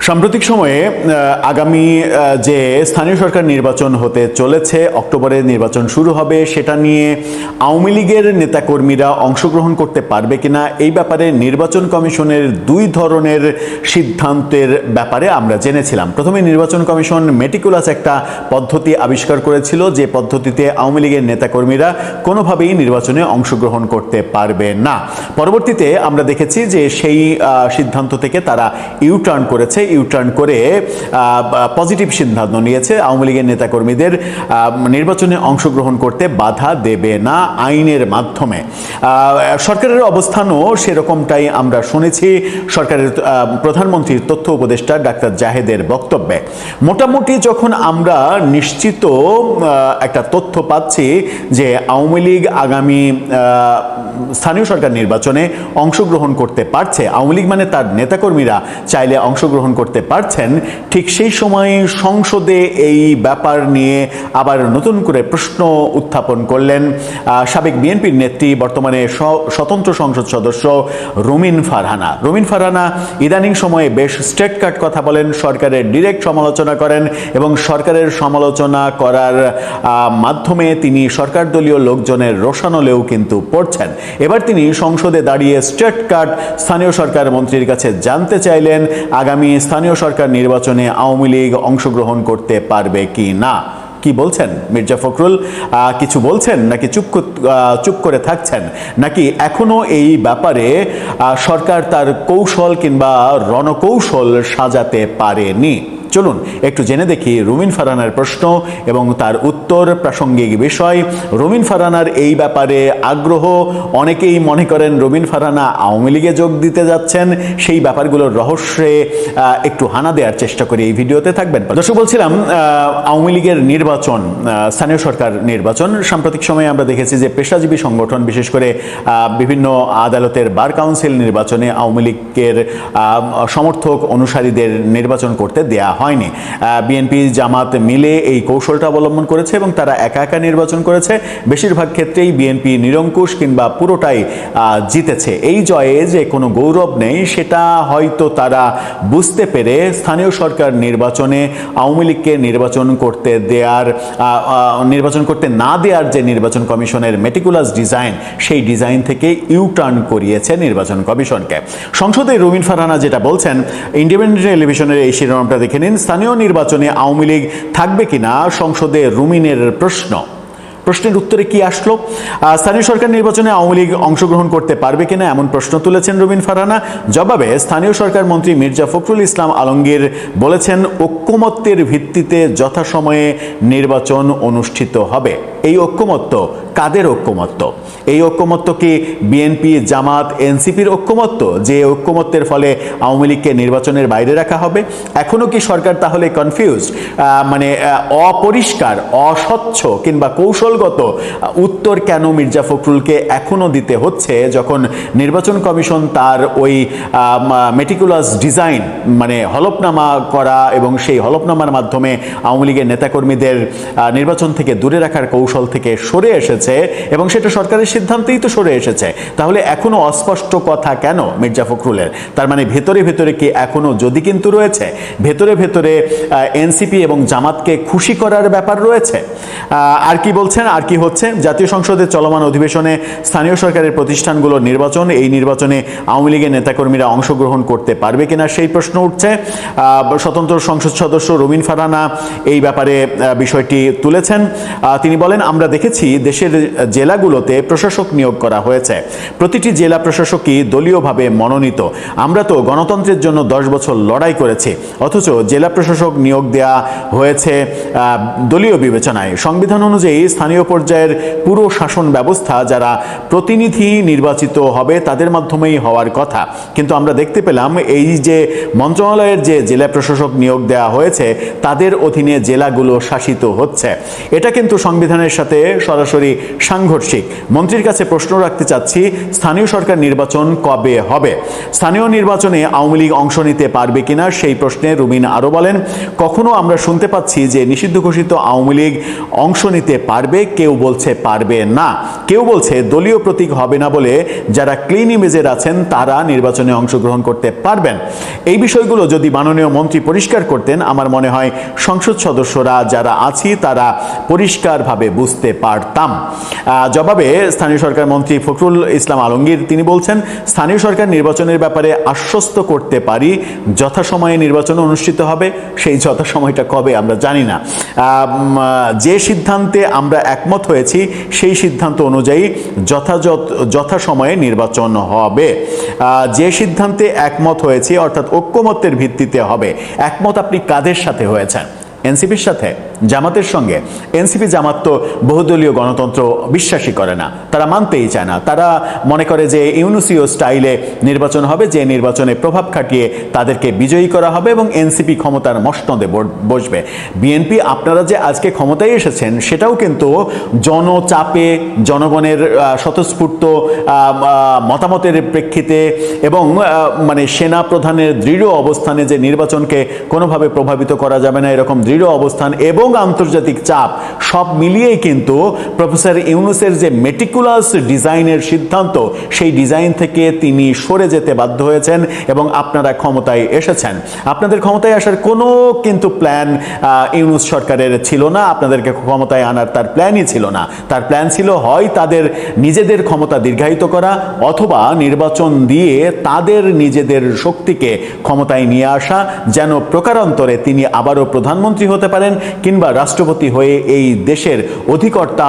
সাম্প্রতিক সময়ে আগামী যে স্থানীয় সরকার নির্বাচন হতে চলেছে, অক্টোবরে নির্বাচন শুরু হবে, সেটা নিয়ে আওয়ামী লীগের নেতাকর্মীরা অংশগ্রহণ করতে পারবে কিনা এই ব্যাপারে নির্বাচন কমিশনের দুই ধরনের সিদ্ধান্তের ব্যাপারে আমরা জেনেছিলাম। প্রথমে নির্বাচন কমিশন মেটিকুলাস একটা পদ্ধতি আবিষ্কার করেছিল, যে পদ্ধতিতে আওয়ামী লীগের নেতাকর্মীরা কোনোভাবেই নির্বাচনে অংশগ্রহণ করতে পারবে না। পরবর্তীতে আমরা দেখেছি যে সেই সিদ্ধান্ত থেকে তারা ইউটার্ন করেছে, ইউটার্ন করে পজিটিভ সিদ্ধান্ত নিয়েছে, আওয়ামী লীগের নেতাকর্মীদের নির্বাচনে অংশগ্রহণ করতে বাধা দেবে না আইনের মাধ্যমে। সরকারের অবস্থানও সেরকমটাই আমরা শুনেছি সরকারের প্রধানমন্ত্রীর তথ্য উপদেষ্টা ডাক্তার জাহেদের বক্তব্যে। মোটামুটি যখন আমরা নিশ্চিত একটা তথ্য পাচ্ছি যে আওয়ামী লীগ আগামী স্থানীয় সরকার নির্বাচনে অংশগ্রহণ করতে পারছে, আওয়ামী লীগ মানে তার নেতাকর্মীরা চাইলে অংশগ্রহণ করতে পারছেন, ঠিক সেই সময় সংসদে এই ব্যাপার নিয়ে আবার নতুন করে প্রশ্ন উত্থাপন করলেন সাবেক বিএনপির নেত্রী, বর্তমানে স্বতন্ত্র সংসদ সদস্য রুমিন ফারহানা। রুমিন ফারহানা ইদানিং সময়ে বেশ স্ট্রেট কাট কথা বলেন, সরকারের ডিরেক্ট সমালোচনা করেন এবং সরকারের সমালোচনা করার মাধ্যমে তিনি সরকার দলীয় লোকজনের রোষানলেও কিন্তু পড়ছেন। এবার তিনি সংসদে দাঁড়িয়ে স্ট্রেট কাট স্থানীয় সরকার মন্ত্রীর কাছে জানতে চাইলেন আগামী স্থানীয় সরকার নির্বাচনে আওয়ামী লীগ অংশগ্রহণ করতে পারবে কি না। কি বলছেন মির্জা ফখরুল? কিছু বলছেন নাকি চুপ করে থাকছেন, নাকি এখনো এই ব্যাপারে সরকার তার কৌশল কিংবা রণকৌশল সাজাতে পারেনি? চলুন একটু জেনে দেখি রুমিন ফারহানার প্রশ্ন এবং তার উত্তর। প্রাসঙ্গিক বিষয়, রুমিন ফারহানার এই ব্যাপারে আগ্রহ, অনেকেই মনে করেন রুমিন ফারহানা আওয়ামী লীগে যোগ দিতে যাচ্ছেন। সেই ব্যাপারগুলোর রহস্যে একটু হানা দেওয়ার চেষ্টা করি, এই ভিডিওতে থাকবেন। দর্শক, বলছিলাম আওয়ামী লীগের নির্বাচন, স্থানীয় সরকার নির্বাচন, সাম্প্রতিক সময়ে আমরা দেখেছি যে পেশাজীবী সংগঠন, বিশেষ করে বিভিন্ন আদালতের বার কাউন্সিল নির্বাচনে আওয়ামী লীগের সমর্থক অনুসারীদের নির্বাচন করতে দেয়া হয়নি। বিএনপি জামাত মিলে এই কৌশলটা অবলম্বন করেছে এবং তারা একা একা নির্বাচন করেছে। বেশিরভাগ ক্ষেত্রেই বিএনপি নিরঙ্কুশ কিংবা পুরোটাই জিতেছে। এই জয়ে যে কোনো গৌরব নেই, সেটা হয়তো তারা বুঝতে পেরে স্থানীয় সরকার নির্বাচনে আওয়ামী লীগকে নির্বাচন করতে না দেওয়ার যে নির্বাচন কমিশনের মেটিকুলাস ডিজাইন, সেই ডিজাইন থেকে ইউটার্ন করিয়েছে নির্বাচন কমিশনকে। সংসদে রুমিন ফারহানা যেটা বলছেন, ইন্ডিপেন্ডেন্ট টেলিভিশনের এই শিরোনামটা দেখে নিন, স্থানীয় নির্বাচনে আওয়ামী লীগ থাকবে কিনা সংসদে রুমিনের প্রশ্ন। প্রশ্নের উত্তরে কি আসলো? স্থানীয় সরকার নির্বাচনে আওয়ামী লীগ অংশগ্রহণ করতে পারবে কিনা এমন প্রশ্ন তুলেছেন রুমিন ফারহানা। জবাবে স্থানীয় সরকার মন্ত্রী মির্জা ফখরুল ইসলাম আলমগীর বলেছেন, ঐক্যমত্যের ভিত্তিতে যথাসময়ে নির্বাচন অনুষ্ঠিত হবে। এই ঐক্যমত্য কাদের ঐক্যমত্য? এই ঐক্যমত্য কি বিএনপি, জামাত, এনসিপির ঐক্যমত্য, যে ঐক্যমত্যের ফলে আওয়ামী লীগকে নির্বাচনের বাইরে রাখা হবে? এখনো কি সরকার তাহলে কনফিউজড, মানে অপরিষ্কার, অস্বচ্ছ কিংবা কৌশলগত উত্তর কেন মির্জা ফখরুলকে এখনো দিতে হচ্ছে, যখন নির্বাচন কমিশন তার ওই মেটিকুলাস ডিজাইন, মানে হলফনামা করা এবং সেই হলফনামার মাধ্যমে আওয়ামী লীগের নেতাকর্মীদের নির্বাচন থেকে দূরে রাখার কৌশল থেকে সরে এসেছে এবং সেটা সরকারের সিদ্ধান্তেই তো সরে এসেছে? তাহলে এখনো অস্পষ্ট কথা কেন মির্জা ফখরুলের? তার মানে ভেতরে ভেতরে কি এখনো যদি কিন্তু রয়েছে, ভেতরে ভেতরে এনসিপি এবং জামাতকে খুশি করার ব্যাপার রয়েছে? আর কি বলছেন, আর কি হচ্ছে? জাতীয় সংসদের চলমান অধিবেশনে স্থানীয় সরকারের প্রতিষ্ঠানগুলোর নির্বাচন, এই নির্বাচনে আওয়ামী লীগের নেতাকর্মীরা অংশগ্রহণ করতে পারবে কিনা সেই প্রশ্ন উঠছে। স্বতন্ত্র সংসদ সদস্য রুমিন ফারহানা এই ব্যাপারে বিষয়টি তুলেছেন। তিনি বলেন, আমরা দেখেছি দেশের জেলাগুলোতে প্রশাসক নিয়োগ করা হয়েছে, প্রতিটি জেলা প্রশাসকই দলীয়ভাবে মনোনীত। আমরা তো গণতন্ত্রের জন্য 10 বছর লড়াই করেছি, অথচ জেলা প্রশাসক নিয়োগ দেয়া হয়েছে দলীয় বিবেচনায়। সংবিধান অনুযায়ী স্থানীয় পর্যায়ের পুরো শাসন ব্যবস্থা যারা প্রতিনিধি নির্বাচিত হবে তাদের মাধ্যমেই হওয়ার কথা, কিন্তু আমরা দেখতে পেলাম এই যে মন্ত্রণালয়ের যে জেলা প্রশাসক নিয়োগ দেওয়া হয়েছে তাদের অধীনে জেলাগুলো শাসিত হচ্ছে। এটা কিন্তু সংবিধানের সাথে সরাসরি সাংঘর্ষিক। মন্ত্রীর কাছে প্রশ্ন রাখতে চাচ্ছি, স্থানীয় সরকার নির্বাচন কবে হবে? স্থানীয় নির্বাচনে আওয়ামী লীগ অংশ নিতে পারবে কিনা সেই প্রশ্নে রুমিন আরও বলেন, কখনো আমরা শুনতে পাচ্ছি যে নিষিদ্ধ ঘোষিত আওয়ামী লীগ অংশ নিতে পারবে, পারবে, কেউ বলছে পারবে না, কেউ বলছে দলীয় প্রতীক হবে না বলে যারা ক্লিন ইমেজের আছেন তারা নির্বাচনে অংশগ্রহণ করতে পারবেন। এই বিষয়গুলো যদি মাননীয় মন্ত্রী পরিষ্কার করতেন, আমার মনে হয় সংসদ সদস্যরা যারা আছি তারা পরিষ্কারভাবে বুঝতে পারতাম। জবাবে স্থানীয় সরকার মন্ত্রী ফখরুল ইসলাম আলমগীর তিনি বলছেন, স্থানীয় সরকার নির্বাচনের ব্যাপারে আশ্বস্ত করতে পারি যথাসময়ে নির্বাচন অনুষ্ঠিত হবে। সেই যথাসময়টা কবে আমরা জানি না। যে সিদ্ধান্তে আমরা একমত হয়েছি সেই সিদ্ধান্ত অনুযায়ী যথাসময়ে নির্বাচন হবে। যে সিদ্ধান্তে একমত হয়েছি অর্থাৎ ঐক্যমত্যের ভিত্তিতে হবে। একমত আপনি কাদের সাথে হয়েছেন? এনসিপির সাথে, জামাতের সঙ্গে? এনসিপি জামাত তো বহুদলীয় গণতন্ত্র বিশ্বাসী করে না, তারা মানতেই চায় না। তারা মনে করে যে ইউনুসীয় স্টাইলে নির্বাচন হবে, যে নির্বাচনে প্রভাব খাটিয়ে তাদেরকে বিজয়ী করা হবে এবং এনসিপি ক্ষমতার মসনদে বসবে। বিএনপি আপনারা যে আজকে ক্ষমতায় এসেছেন সেটাও কিন্তু জনচাপে, জনগণের স্বতঃস্ফূর্ত মতামতের প্রেক্ষিতে এবং মানে সেনা প্রধানের দৃঢ় অবস্থানে যে নির্বাচনকে কোনোভাবে প্রভাবিত করা যাবে না এরকম দৃঢ় অবস্থান এবং আন্তর্জাতিক চাপ সব মিলিয়েই কিন্তু প্রফেসর ইউনূসের যে মেটিকুলাস ডিজাইনের সিদ্ধান্ত, সেই ডিজাইন থেকে তিনি সরে যেতে বাধ্য হয়েছেন এবং আপনারা ক্ষমতায় এসেছেন। আপনাদের ক্ষমতায় আসার কোনো কিন্তু প্ল্যান ইউনূস সরকারের ছিল না। আপনাদেরকে ক্ষমতায় আনার তার প্ল্যানই ছিল না। তার প্ল্যান ছিল হয় তাদের নিজেদের ক্ষমতা দীর্ঘায়িত করা অথবা নির্বাচন দিয়ে তাদের নিজেদের শক্তিকে ক্ষমতায় নিয়ে আসা, যেন প্রকারান্তরে তিনি আবারও প্রধানমন্ত্রী হতে পারেন কিংবা রাষ্ট্রপতি হয়ে এই দেশের অধিকর্তা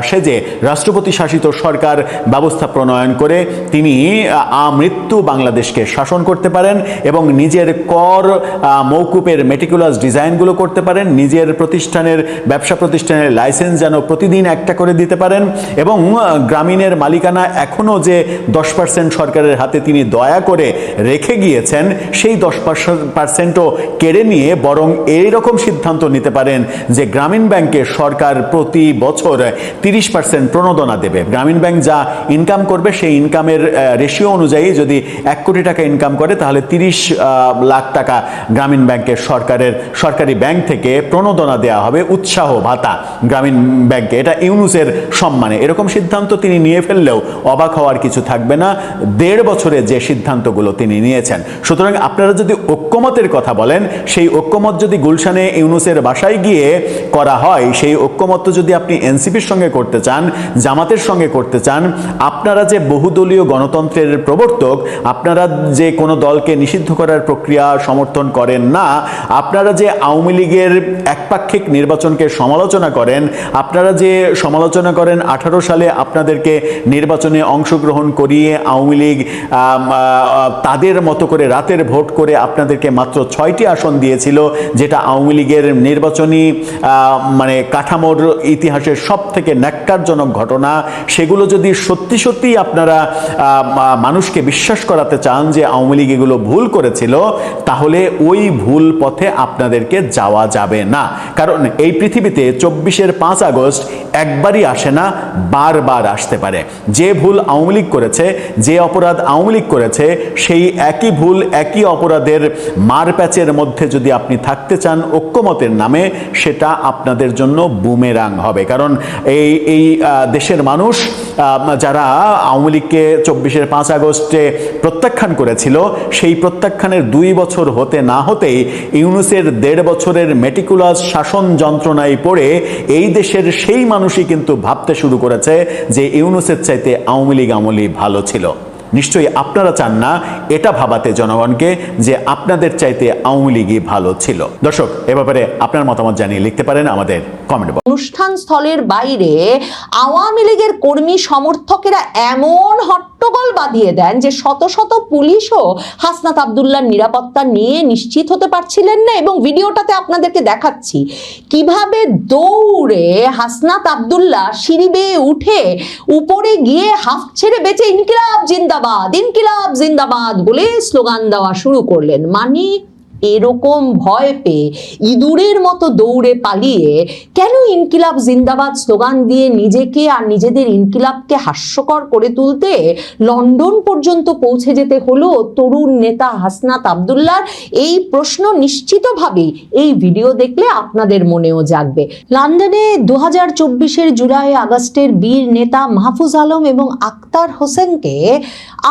সেজে রাষ্ট্রপতি শাসিত সরকার ব্যবস্থা প্রণয়ন করে তিনি আমৃত্যু বাংলাদেশকে শাসন করতে পারেন এবং নিজের কর মওকুফের মেটিকুলাস ডিজাইনগুলো করতে পারেন, নিজের প্রতিষ্ঠানের ব্যবসা প্রতিষ্ঠানের লাইসেন্স যেন প্রতিদিন একটা করে দিতে পারেন এবং গ্রামীণের মালিকানা এখনও যে 10% সরকারের হাতে তিনি দয়া করে রেখে গিয়েছেন সেই 10%ও কেড়ে নিয়ে বরং এইরকম সিদ্ধান্ত নিতে পারেন যে গ্রামীণ ব্যাংকে সরকার প্রতি বছর 30% প্রণোদনা দেবে। গ্রামীণ ব্যাংক যা ইনকাম করবে সেই ইনকামের রেশিও অনুযায়ী যদি 1 কোটি টাকা ইনকাম করে তাহলে 30 লাখ টাকা গ্রামীণ ব্যাংকের সরকারি ব্যাংক থেকে প্রণোদনা দেওয়া হবে, উৎসাহ ভাতা গ্রামীণ ব্যাংকে। এটা ইউনূসের সম্মানে। এরকম সিদ্ধান্ত তিনি নিয়ে ফেললেও অবাক হওয়ার কিছু থাকবে না 1.5 বছরে যে সিদ্ধান্তগুলো তিনি নিয়েছেন। সুতরাং আপনারা যদি ঐক্যমতের কথা বলেন, সেই ঐক্যমত যদি গুলশানে ইউনূসের বাসায় গিয়ে করা হয়, সেই ঐক্যমত যদি আপনি এনসিপির সঙ্গে করতে চান, জামাতের সঙ্গে করতে চান, আপনারা যে বহুদলীয় গণতন্ত্রের প্রবর্তক, আপনারা যে কোনো দলকে নিষিদ্ধ করার প্রক্রিয়া সমর্থন করেন না, আপনারা যে আওয়ামী লীগের একপাক্ষিক নির্বাচনকে সমালোচনা করেন, আপনারা যে সমালোচনা করেন 18 সালে আপনাদেরকে নির্বাচনে অংশগ্রহণ করিয়ে আওয়ামী লীগ তাদের মতো করে রাতের ভোট করে আপনাদেরকে মাত্র 6টি আসন দিয়েছিল, যেটা আওয়ামী লীগের নির্বাচনী মানে কাঠামোর ইতিহাসের সব থেকে ন্যাক্কারজনক ঘটনা। সেগুলো যদি সত্যি সত্যি আপনারা মানুষকে বিশ্বাস করাতে চান যে আওয়ামী লীগ এগুলো ভুল করেছিল, তাহলে ওই ভুল পথে আপনাদেরকে যাওয়া যাবে না। কারণ এই পৃথিবীতে 24-এর 5 আগস্ট একবারই আসে না, বারবার আসতে পারে। যে ভুল আওয়ামী লীগ করেছে, যে অপরাধ আওয়ামী লীগ করেছে, সেই একই ভুল একই অপরাধের মারপ্যাচের মধ্যে যদি আপনি থাকতে চান ঐক্যমতের নামে, সেটা আপনাদের জন্য বুমেরাং হবে। কারণ এই দেশের মানুষ যারা আওয়ামী লীগকে 24-এর 5 আগস্টে প্রত্যাখ্যান করেছিল, সেই প্রত্যাখ্যানের 2 বছর হতে না হতেই ইউনূসের 1.5 বছরের মেটিকুলাস শাসন যন্ত্রণায় পড়ে এই দেশের সেই মানুষই কিন্তু ভাবতে শুরু করেছে যে ইউনূসের চাইতে আওয়ামী লীগ আমলই ভালো ছিল। নিশ্চয়ই আপনারা চান না এটা ভাবাতে জনগণকে যে আপনাদের চাইতে আওয়ামী লীগই ভালো ছিল। দর্শক, এ ব্যাপারে আপনার মতামত জানিয়ে লিখতে পারেন আমাদের কমেন্ট বক্সে। অনুষ্ঠান স্থলের বাইরে আওয়ামী লীগের কর্মী সমর্থকেরা এমন হট্টগোল বাঁধিয়ে দেন যে শত শত পুলিশও হাসনাত আব্দুল্লাহর নিরাপত্তা নিয়ে নিশ্চিত হতে পারছিলেন না। এবং ভিডিওটাতে আপনাদেরকে দেখাচ্ছি কিভাবে দৌড়ে হাসনাত আব্দুল্লাহ সিঁড়ি বেয়ে উঠে উপরে গিয়ে হাফ ছেড়ে বেঁচে ইনকিলাব জিন্দাবাদ, ইনকিলাব জিন্দাবাদ বলে স্লোগান দেওয়া শুরু করলেন। মানে এরকম ভয় পেয়ে ইঁদুরের মতো দৌড়ে পালিয়ে কেন ইনকিলাব জিন্দাবাদ স্লোগান দিয়ে নিজেকে আর নিজেদের ইনকিলাবকে হাস্যকর করে তুলতে লন্ডন পর্যন্ত পৌঁছে যেতে হলো তরুণ নেতা হাসনাত আব্দুল্লাহর? এই প্রশ্ন নিশ্চিতভাবেই এই ভিডিও দেখলে আপনাদের মনেও জাগবে। লন্ডনে 2024-এর জুলাই আগস্টের বীর নেতা মাহফুজ আলম এবং আক্তার হোসেনকে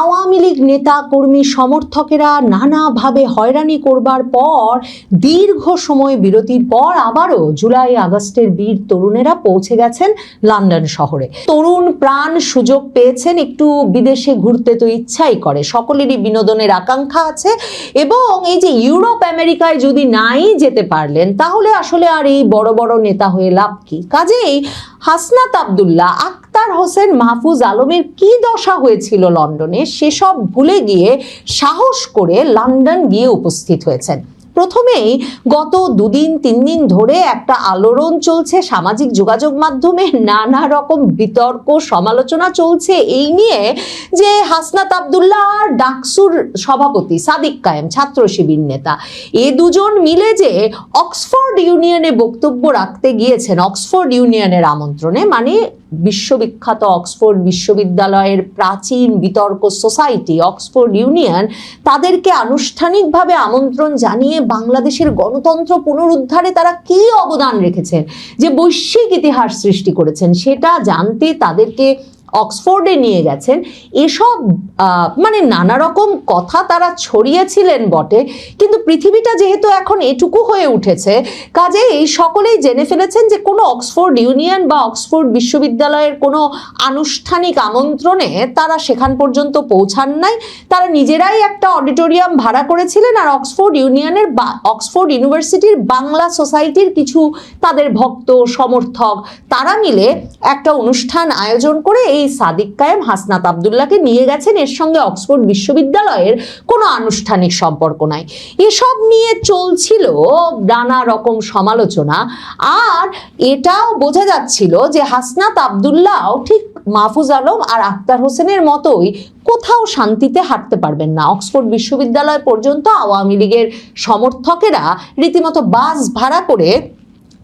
আওয়ামী লীগ নেতা কর্মী সমর্থকেরা নানাভাবে হয়রানি করবার পর দীর্ঘ সময় বিরতির পর আবারও জুলাই আগস্টের বীর তরুণেরা পৌঁছে গেছেন লন্ডন শহরে। তরুণ প্রাণ সুযোগ পেয়েছেন, একটু বিদেশে ঘুরতে তো ইচ্ছাই করে, সকলেরই বিনোদনের আকাঙ্ক্ষা আছে, এবং এই যে ইউরোপ আমেরিকায় যদি নাই যেতে পারলেন তাহলে আসলে আর এই বড় বড় নেতা হয়ে লাভ কি? কাজেই হাসনাত আব্দুল্লাহ, আক্তার হোসেন, মাহফুজ আলমের কি দশা হয়েছিল লন্ডনে সেসব ভুলে গিয়ে সাহস করে লন্ডন গিয়ে উপস্থিত হয়েছেন। প্রথমেই গত 2-3 দিন ধরে একটা আলোড়ন চলছে সামাজিক যোগাযোগ মাধ্যমে, নানা রকম বিতর্ক সমালোচনা চলছে এই নিয়ে যে হাসনাত আব্দুল্লাহ আর ডাকসুর সভাপতি সাদিক কায়েম, ছাত্র শিবির নেতা, এ দুজন মিলে যে অক্সফোর্ড ইউনিয়নে বক্তব্য রাখতে গিয়েছেন, অক্সফোর্ড ইউনিয়নের আমন্ত্রণে, মানে বিশ্ববিখ্যাত অক্সফোর্ড বিশ্ববিদ্যালয়ের প্রাচীন বিতর্ক সোসাইটি অক্সফোর্ড ইউনিয়ন, তাদেরকে আনুষ্ঠানিকভাবে আমন্ত্রণ জানিয়ে বাংলাদেশের গণতন্ত্র পুনরুদ্ধারে তারা কি অবদান রেখেছেন, যে বৈশ্বিক ইতিহাস সৃষ্টি করেছেন, সেটা জানতে তাদেরকে অক্সফোর্ডে নিয়ে গেছেন। এসব মানে নানা রকম কথা তারা ছড়িয়েছিলেন বটে, কিন্তু পৃথিবীটা যেহেতু এখন এটুকু হয়ে উঠেছে, কাজেই সকলেই জেনে ফেলেছেন যে কোনো অক্সফোর্ড ইউনিয়ন বা অক্সফোর্ড বিশ্ববিদ্যালয়ের কোনো আনুষ্ঠানিক আমন্ত্রণে তারা সেখান পর্যন্ত পৌঁছান নাই। তারা নিজেরাই একটা অডিটোরিয়াম ভাড়া করেছিলেন, আর অক্সফোর্ড ইউনিয়নের বা অক্সফোর্ড ইউনিভার্সিটির বাংলা সোসাইটির কিছু তাদের ভক্ত সমর্থক তারা মিলে একটা অনুষ্ঠান আয়োজন করে এই সাদিক কায়েম হাসনাত আব্দুল্লাহকে নিয়ে গেছেন। এর সঙ্গে অক্সফোর্ড বিশ্ববিদ্যালয়ের কোনো আনুষ্ঠানিক সম্পর্ক নাই। এসব নিয়ে চলছিল নানা রকম সমালোচনা, আর এটাও বোঝা যাচ্ছিল যে হাসনাত আব্দুল্লাহ ঠিক মাহফুজ আলম আর আক্তার হোসেনের মতোই কোথাও শান্তিতে হাঁটতে পারবেন না। অক্সফোর্ড বিশ্ববিদ্যালয় পর্যন্ত আওয়ামী লীগের সমর্থকেরা রীতিমতো বাস ভাড়া করে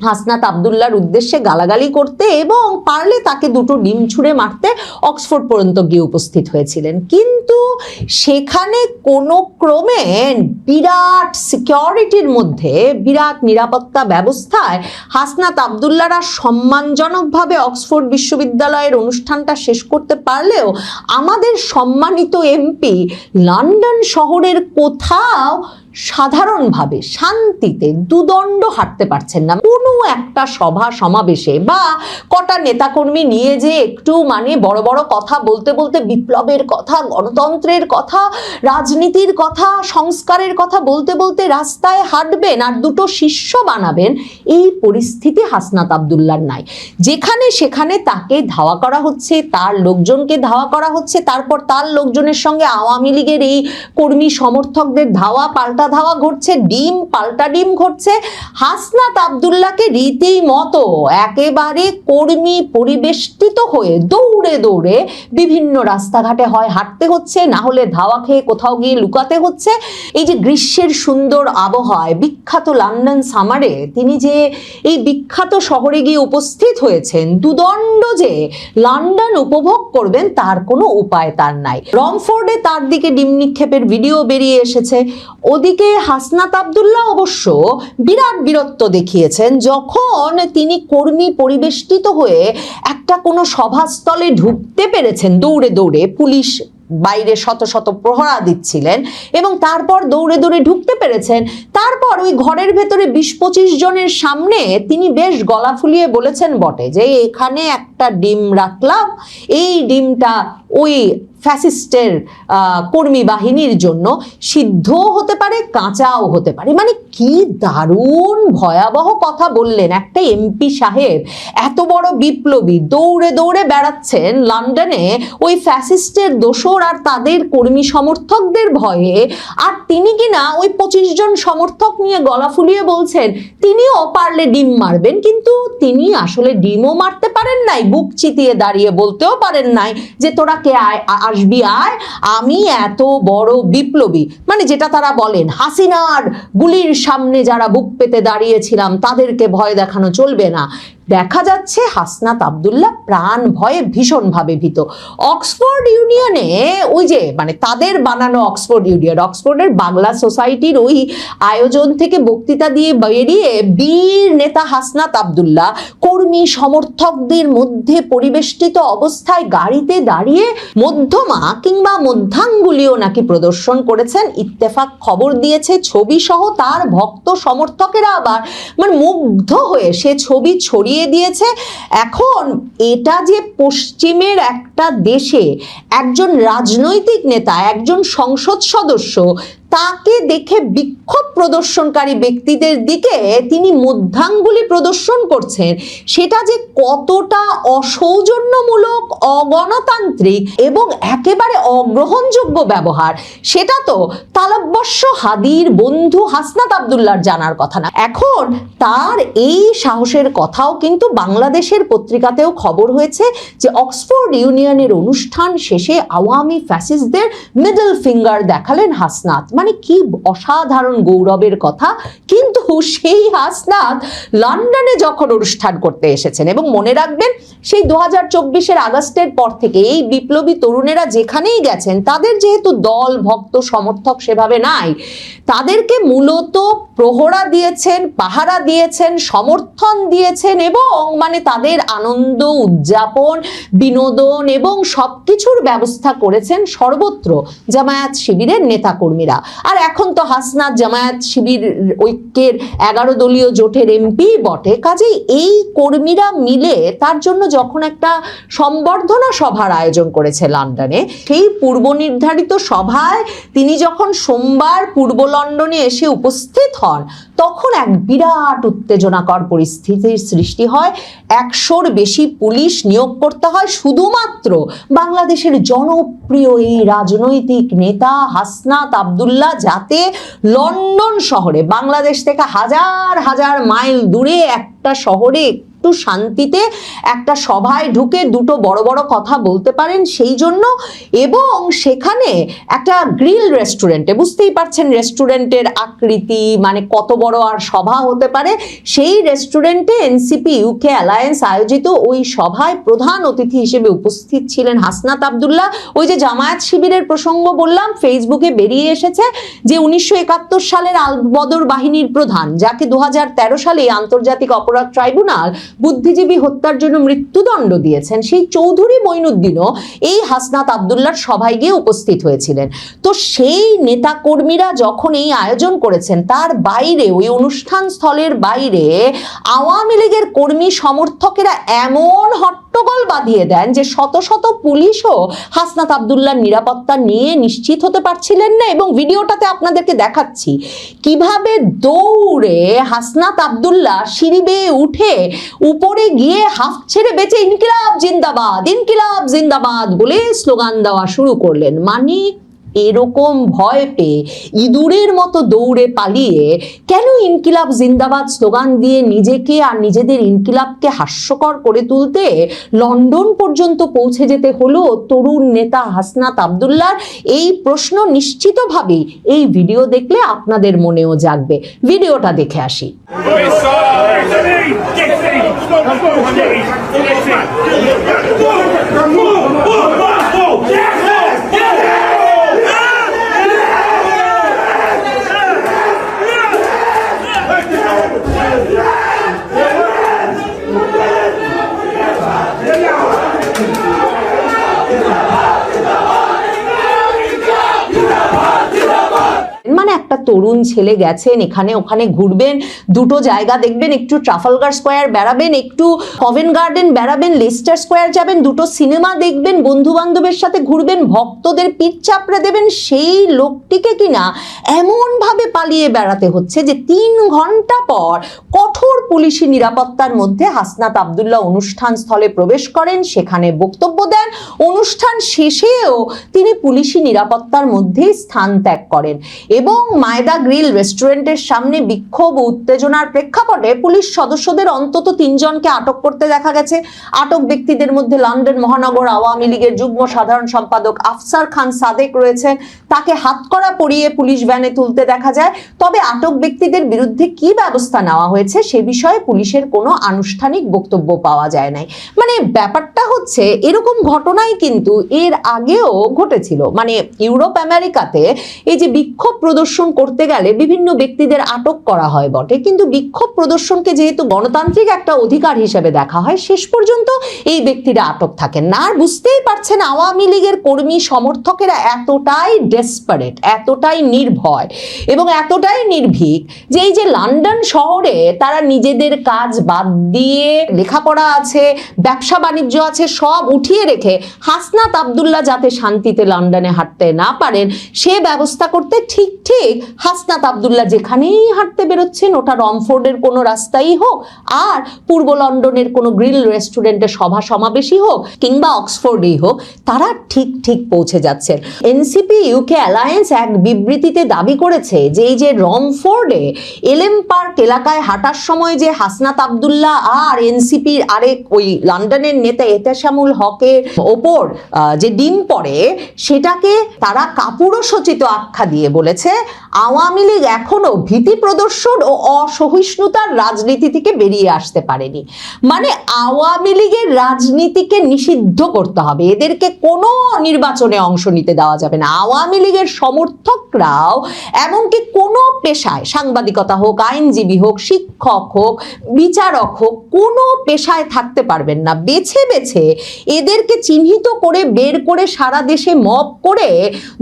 হাসনাত আব্দুল্লাহর উদ্দেশ্যে গালাগালি করতে এবং পারলে তাকে 2টো ডিম ছুঁড়ে মারতে অক্সফোর্ড পর্যন্ত গিয়ে উপস্থিত হয়েছিলেন। কিন্তু সেখানে কোনো ক্রমে বিরাট সিকিউরিটির মধ্যে, বিরাট নিরাপত্তা ব্যবস্থায় হাসনাত আব্দুল্লাহরা সম্মানজনকভাবে অক্সফোর্ড বিশ্ববিদ্যালয়ের অনুষ্ঠানটা শেষ করতে পারলেও আমাদের সম্মানিত এমপি লন্ডন শহরের কোথাও সাধারণভাবে শান্তিতে দুদণ্ড হাঁটতে পারছেন না। কোনো একটা সভা সমাবেশে বা কটা নেতাকর্মী নিয়ে যে একটু মানে বড় বড় কথা বলতে বলতে বিপ্লবের কথা, গণতন্ত্রের কথা, রাজনীতির কথা, সংস্কারের কথা বলতে বলতে রাস্তায় হাঁটবেন আর 2টো শিষ্য বানাবেন, এই পরিস্থিতি হাসনাত আব্দুল্লাহর নাই। যেখানে সেখানে তাকে ধাওয়া করা হচ্ছে, তার লোকজনকে ধাওয়া করা হচ্ছে, তারপর তার লোকজনের সঙ্গে আওয়ামী লীগের এই কর্মী সমর্থকদের ধাওয়া পাল্টা ধাওয়া ঘটছে, ডিম পাল্টা ডিম ঘটছে। হাসনাত আব্দুল্লাহকে রীতিমতো একেবারে কর্মী পরিবেষ্টিত হয়ে দৌড়ে দৌড়ে বিভিন্ন রাস্তাঘাটে হয় হাঁটতে হচ্ছে, না হলে ধাওয়া খেয়ে কোথাও গিয়ে লুকাতে হচ্ছে। এই যে গ্রীষ্মের সুন্দর আবহাওয়ায় বিখ্যাত লন্ডন সামারে তিনি যে এই বিখ্যাত শহরে গিয়ে উপস্থিত হয়েছেন, দুদণ্ড যে লন্ডন উপভোগ করবেন তার কোনো উপায় তার নাই। রমফোর্ডে তার দিকে ডিম নিক্ষেপের ভিডিও বেরিয়ে এসেছে। ওদিকে হাসনাত আব্দুল্লাহ অবশ্য বিরাট বীরত্ব দেখিয়েছেন যখন তিনি কর্মী পরিবেষ্টিত হয়ে একটা কোনো সভাস্থলে ঢুকতে পেরেছেন দৌড়ে দৌড়ে। পুলিশ বাইরে শত শত প্রহরা দিচ্ছিলেন এবং তারপর দৌড়ে দৌড়ে ঢুকতে পেরেছেন। তারপর ওই ঘরের ভেতরে 20-25 জনের সামনে তিনি বেশ গলা ফুলিয়ে বলেছেন বটে যে এখানে একটা ডিম রাখলাম, এই ডিমটা ওই ফ্যাসিস্টের কর্মী বাহিনীর জন্য সিদ্ধও হতে পারে, কাঁচাও হতে পারে। মানে কি দারুণ ভয়াবহ কথা বললেন একটা এমপি সাহেব। এত বড় বিপ্লবী দৌড়ে দৌড়ে বেড়াচ্ছেন লন্ডনে ওই ফ্যাসিস্টের দোসর আর তাদের কর্মী সমর্থকদের ভয়ে, আর তিনি কিনা ওই 25 জন সমর্থক নিয়ে গলা ফুলিয়ে বলছেন তিনিও পারলে ডিম মারবেন, কিন্তু তিনি আসলে ডিমও মারতে পারেন নাই, বুক চিতিয়ে দাঁড়িয়ে বলতেও পারেন নাই যে তোরা কে আসবি আয়, আমি এত বড় বিপ্লবী, মানে যেটা তারা বলেন হাসিনার গুলির সামনে যারা বুক পেতে দাঁড়িয়েছিলাম তাদেরকে ভয় দেখানো চলবে না। দেখা যাচ্ছে হাসনাত আব্দুল্লাহ প্রাণ ভয়ে ভীষণভাবে ভীত। অক্সফোর্ড ইউনিয়নে ওই যে মানে তাদের বানানো অক্সফোর্ড ইউনিয়ন, অক্সফোর্ডের বাংলা সোসাইটির ওই আয়োজন থেকে বক্তৃতা দিয়ে বেরিয়ে বীর নেতা হাসনাত আব্দুল্লাহ কর্মী সমর্থকদের মধ্যে পরিবেষ্টিত অবস্থায় গাড়িতে দাঁড়িয়ে মধ্যমা কিংবা মধ্যাঙ্গুলিও নাকি প্রদর্শন করেছেন। ইত্তেফাক খবর দিয়েছে ছবি সহ তার ভক্ত সমর্থকেরা আবার মানে মুগ্ধ হয়ে সে ছবি ছড়িয়ে দিয়েছে। এখন এটা যে পশ্চিমের একটা দেশে একজন রাজনৈতিক নেতা, একজন সংসদ সদস্য, তাকে দেখে বিক্ষোভ প্রদর্শনকারী ব্যক্তিদের দিকে তিনি মধ্যাঙ্গুলি প্রদর্শন করছেন, সেটা যে কতটা অসৌজন্যমূলক, অগণতান্ত্রিক এবং একেবারে অগ্রহণযোগ্য ব্যবহার, সেটা তো তালব্যস্য হাদির বন্ধু হাসনাত আব্দুল্লাহর জানার কথা না। এখন তার এই সাহসের কথাও কিন্তু বাংলাদেশের পত্রিকাতেও খবর হয়েছে যে অক্সফোর্ড ইউনিয়নের অনুষ্ঠান শেষে আওয়ামী ফ্যাসিস্টদের মিডল ফিঙ্গার দেখালেন হাসনাত। মানে কি অসাধারণ গৌরবের কথা। কিন্তু সেই হাসনাত লন্ডনে যখন অনুষ্ঠান করতে এসেছেন, এবং মনে রাখবেন সেই 2024-এর আগস্টের পর থেকে এই বিপ্লবী তরুণেরা যেখানেই গেছেন তাদের যেহেতু দল ভক্ত সমর্থক সেভাবে নাই, তাদেরকে মূলত প্রহরা দিয়েছেন, পাহারা দিয়েছেন, সমর্থন দিয়েছেন এবং মানে তাদের আনন্দ উদযাপন, বিনোদন এবং সবকিছুর ব্যবস্থা করেছেন সর্বত্র জামায়াত শিবিরের নেতাকর্মীরা। আর এখন তো হাসনাত জামায়াত শিবির ঐক্যের 11 দলীয় জোটের এমপি বটে, কাজেই এই কর্মীরা মিলে তার জন্য যখন একটা সম্বর্ধনা সভার আয়োজন করেছে লন্ডনে, সেই পূর্ব নির্ধারিত সভায় তিনি যখন সোমবার পূর্ব লন্ডনে এসে উপস্থিত হন, তখন এক বিরাট উত্তেজনাকর পরিস্থিতির সৃষ্টি হয়। 100-র বেশি পুলিশ নিয়োগ করতে হয় শুধুমাত্র বাংলাদেশের জনপ্রিয় এই রাজনৈতিক নেতা হাসনাত আব্দুল্লাহ যাতে লন্ডন শহরে, বাংলাদেশ থেকে হাজার হাজার মাইল দূরে একটা শহরে একটু শান্তিতে একটা সভায় ঢুকে দুটো বড় বড় কথা বলতে পারেন সেই জন্য। এবং সেখানে একটা গ্রিল রেস্টুরেন্টে, বুঝতেই পারছেন রেস্টুরেন্টের আকৃতি মানে কত বড় আর সভা হতে পারে, সেই রেস্টুরেন্টে এনসিপি ইউকে অ্যালায়েন্স আয়োজিত ওই সভায় প্রধান অতিথি হিসেবে উপস্থিত ছিলেন হাসনাত আব্দুল্লাহ। ওই যে জামায়াত শিবিরের প্রসঙ্গ বললাম, ফেসবুকে বেরিয়ে এসেছে যে 1971 সালের আল-বদর বাহিনীর প্রধান, যাকে 2013 সালে আন্তর্জাতিক অপরাধ ট্রাইব্যুনাল বুদ্ধিজীবী হত্যার জন্য মৃত্যুদণ্ড দিয়েছেন, সেই চৌধুরী মঈনুদ্দিনও এই হাসনাত আব্দুল্লাহর সভায় গিয়ে উপস্থিত হয়েছিলেন। তো সেই নেতাকর্মীরা যখন এই আয়োজন করেছেন, তার বাইরে ওই অনুষ্ঠান স্থলের বাইরে আওয়ামী লীগের কর্মী সমর্থকেরা এমন হট্টগোল বাঁধিয়ে দেন যে শত শত পুলিশও হাসনাত আব্দুল্লাহর নিরাপত্তা নিয়ে নিশ্চিত হতে পারছিলেন না। এবং ভিডিওটাতে আপনাদেরকে দেখাচ্ছি কিভাবে দৌড়ে হাসনাত আব্দুল্লাহ সিঁড়ি বেয়ে উঠে উপরে গিয়ে হাফ ছেড়ে বেঁচে ইনকিলাব জিন্দাবাদ, ইনকিলাব জিন্দাবাদ বলে স্লোগান দেওয়া শুরু করলেন। মানে এরকম ভয় পেয়ে ইঁদুরের মতো দৌড়ে পালিয়ে কেন ইনকিলাব জিন্দাবাদ স্লোগান দিয়ে নিজেকে আর নিজেদের ইনকিলাবকে হাস্যকর করে তুলতে লন্ডন পর্যন্ত পৌঁছে যেতে হলো তরুণ নেতা হাসনাত আব্দুল্লাহর? এই প্রশ্ন নিশ্চিতভাবেই এই ভিডিও দেখলে আপনাদের মনেও জাগবে। ভিডিওটা দেখে আসি। মানে একটা তরুণ ছেলে গেছেন, এখানে ওখানে ঘুরবেন, দুটো জায়গা দেখবেন, একটু ট্রাফালগার স্কোয়ার বেড়াবেন, একটু কভেন্ট গার্ডেন বেড়াবেন, লেস্টার স্কোয়ার যাবেন, দুটো সিনেমা দেখবেন, বন্ধু বান্ধবের সাথে ঘুরবেন, ভক্তদের পিঠ চাপড়ে দেবেন, সেই লোকটিকে কিনা এমন ভাবে পালিয়ে বেড়াতে হচ্ছে যে 3 ঘন্টা পর কঠোর পুলিশি নিরাপত্তার মধ্যে হাসনাত আব্দুল্লাহ অনুষ্ঠান স্থলে প্রবেশ করেন, সেখানে বক্তব্য দেন। অনুষ্ঠান শেষেও তিনি পুলিশি নিরাপত্তার মধ্যেই স্থান ত্যাগ করেন এবং মায়দা গ্রিল রেস্টুরেন্টের সামনে বিক্ষোভ ও উত্তেজনার প্রেক্ষাপটে পুলিশ সদস্যদের অন্তত 3 জনকে আটক করতে দেখা গেছে। আটক ব্যক্তিদের মধ্যে লন্ডন মহানগর আওয়ামী লীগের যুগ্ম সাধারণ সম্পাদক আফসার খান সাদেক রয়েছেন। তাকে হাতকড়া পরিয়ে পুলিশ ভ্যানে তুলতে দেখা যায়। তবে আটক ব্যক্তিদের বিরুদ্ধে কি ব্যবস্থা নেওয়া হয়েছে সে বিষয়ে পুলিশের কোনো আনুষ্ঠানিক বক্তব্য পাওয়া যায় নাই। মানে ব্যাপারটা হচ্ছে এরকম ঘটনাই কিন্তু এর আগেও ঘটেছিল। মানে ইউরোপ আমেরিকাতে এই যে বিক্ষোভ প্রদর্শন করতে গেলে বিভিন্ন ব্যক্তিদের আটক করা হয় বটে, কিন্তু বিক্ষোভ প্রদর্শনকে যেহেতু গণতান্ত্রিক একটা অধিকার হিসেবে দেখা হয়, শেষ পর্যন্ত এই ব্যক্তিরা আটক থাকেন না। আর বুঝতেই পারছেন আওয়ামী লীগের কর্মী সমর্থকেরা এতটাই ডেসপারেট, এতটাই নির্ভয় এবং এতটাই নির্ভীক যে এই যে লন্ডন শহরে তারা নিজেদের কাজ বাদ দিয়ে, লেখাপড়া আছে, ব্যবসা বাণিজ্য আছে, সব উঠিয়ে রেখে হাসনাত আব্দুল্লাহ যাতে শান্তিতে লন্ডনে হাঁটতে না পারেন সে ব্যবস্থা করতে ঠিক হাসনাত আব্দুল্লাহ যেখানেই হাঁটতে বেরোচ্ছেন, ওটা রমফোর্ডের কোনো রাস্তাই হোক আর পূর্ব লন্ডনের কোনো গ্রিল রেস্টুরেন্টে সভা সমাবেশই হোক কিংবা অক্সফোর্ডেই হোক, তারা ঠিক পৌঁছে যাচ্ছেন। এনসিপি ইউকে অ্যালায়েন্স এক বিবৃতিতে দাবি করেছে যে এই যে রমফোর্ডে এলএম পার্ক এলাকায় হাঁটার সময় যে হাসনাত আব্দুল্লাহ আর এনসিপির আরেক ওই লন্ডনের নেতা এতেশামুল হকের ওপর যে ডিম পড়ে সেটাকে তারা কাপুরুষোচিত আখ্যা দিয়ে বলেছে আওয়ামী লীগ এখনো ভীতি প্রদর্শন ও অসহিষ্ণুতার রাজনীতি থেকে বেরিয়ে আসতে পারেনি। মানে আওয়ামী লীগের রাজনীতিকে নিষিদ্ধ করতে হবে, এদেরকে কোনো নির্বাচনে অংশ নিতে দেওয়া যাবে না। আওয়ামী লীগের সমর্থকরাও এমনকি কোনো পেশায়, সাংবাদিকতা হোক, আইনজীবী হোক, শিক্ষক হোক, বিচারক হোক, কোনো পেশায় থাকতে পারবেন না। বেছে বেছে এদেরকে চিহ্নিত করে বের করে সারা দেশে মব করে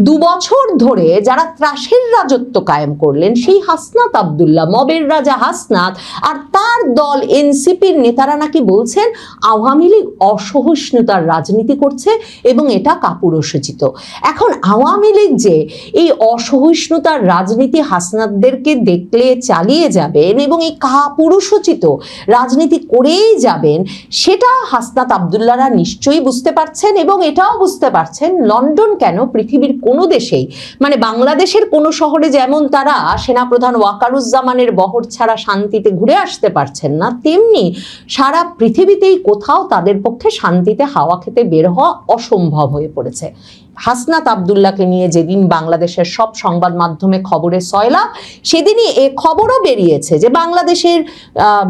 2 বছর ধরে যারা ত্রাসের রাজত্ব কায়েম করলেন সেই হাসনাত আব্দুল্লাহ, মবের রাজা হাসনাত আর তার দল এনসিপির নেতারা নাকি বলছেন আওয়ামী লীগ অসহিষ্ণুতার রাজনীতি করছে এবং এটা কাপুরুষোচিত। এখন আওয়ামী লীগ যে এই অসহিষ্ণুতার রাজনীতি হাসনাতদেরকে দেখলে চালিয়ে যাবেন এবং এই কাপুরুষোচিত রাজনীতি করেই যাবেন সেটা হাসনাত আব্দুল্লাহরা নিশ্চয়ই বুঝতে পারছেন এবং এটাও বুঝতে পারছেন লন্ডন কেন পৃথিবীর কোনো দেশেই, মানে বাংলাদেশের কোনো শহরে যেমন তারা সেনাপ্রধান ওয়াকারুজ্জামানের বহর ছাড়া শান্তিতে ঘুরে আসতে পারছেন না, তেমনি সারা পৃথিবীতেই কোথাও তাদের পক্ষে শান্তিতে হাওয়া খেতে বের হওয়া অসম্ভব হয়ে পড়েছে। হাসনাত আব্দুল্লাহকে নিয়ে যেদিন বাংলাদেশের সব সংবাদ মাধ্যমে খবরে সয়লাভ, সেদিনই এ খবরও বেরিয়েছে যে বাংলাদেশের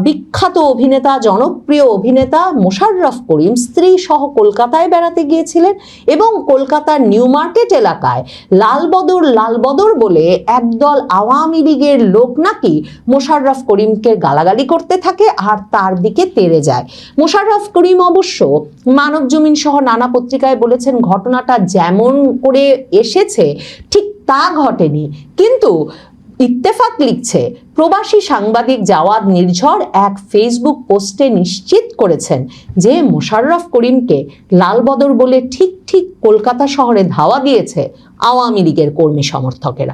বিখ্যাত অভিনেতা, জনপ্রিয় অভিনেতা মোশাররফ করিম স্ত্রী সহ কলকাতায় বেড়াতে গিয়েছিলেন এবং কলকাতার নিউ মার্কেট এলাকায় লালবদর বলে একদল আওয়ামী লীগের লোক নাকি মোশাররফ করিমকে গালাগালি করতে থাকে আর তার দিকে তেড়ে যায়। মোশাররফ করিম অবশ্য মানবজমিন সহ নানা পত্রিকায় বলেছেন ঘটনাটা যেমন করে এসেছে ঠিক তা ঘটেনি, কিন্তু ইত্তেফাক লিখছে প্রবাসী সাংবাদিক জাওয়াদ নির্ঝর এক ফেসবুক পোস্টে নিশ্চিত করেছেন যে মোশাররফ করিমকে লালবদর বলে ঠিক কলকাতা শহরে ধাওয়া দিয়েছে আওয়ামী লীগের কর্মী সমর্থকেরা।